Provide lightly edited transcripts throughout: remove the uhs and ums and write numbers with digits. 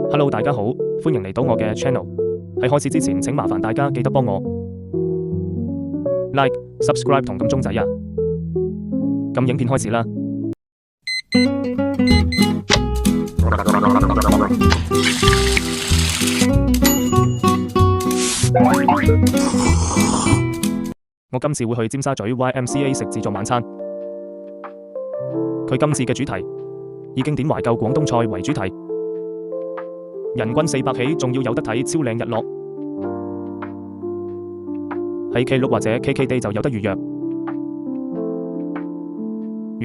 Hello，大家好，歡迎嚟到我嘅 channel。喺開始之前，請麻煩大家記得幫我 like、subscribe 同撳鐘仔啊。咁影片開始啦。我今次會去尖沙咀 YMCA 食自助晚餐。佢今次嘅主題以經典懷舊廣東菜為主題，人均400起，仲要有得睇超靚日落。喺 Klook 或者 KKday 就有得預約。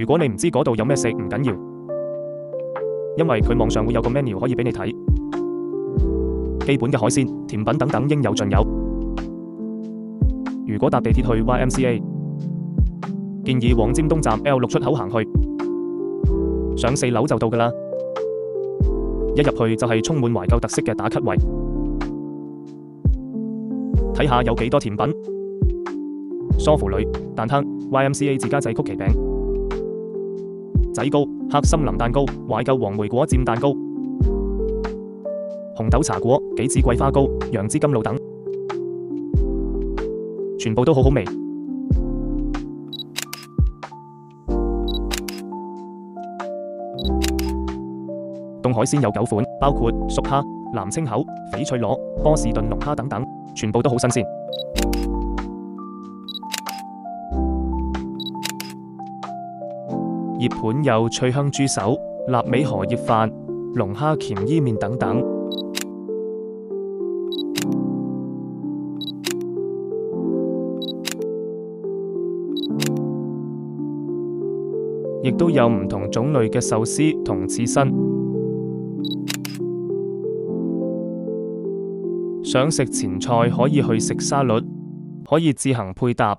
如果你唔知嗰度有咩食，唔緊要，因為佢網上會有個 menu 可以俾你睇，基本嘅海鮮、甜品等等應有盡有。如果搭地鐵去 YMCA， 建議往尖東站 L6 出口行去，上4樓就到㗎啦。一入去就係充滿懷舊特色嘅打卡位，睇下有幾多甜品：梳乎里、蛋撻、YMCA 自家製曲奇餅、仔糕、黑森林蛋糕、懷舊黃莓果佔蛋糕、紅豆茶果、杞子桂花糕、楊枝甘露等，全部都好好味。凍海鮮有9款，包括熟蝦、藍青口、翡翠螺、波士頓龍蝦等等，全部都好新鮮。熱盤有脆香豬手、臘味荷葉飯、龍蝦鉗伊麵等等。亦都有唔同種類嘅壽司同刺身。想食前菜可以去食沙律，可以自行配搭。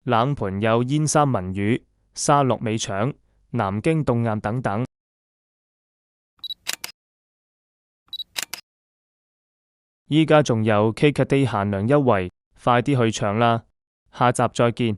冷盤有煙三文魚、沙樂美腸、南京凍餡等等。依家仲有 KKday 限量優惠，快啲去搶啦！下集再見。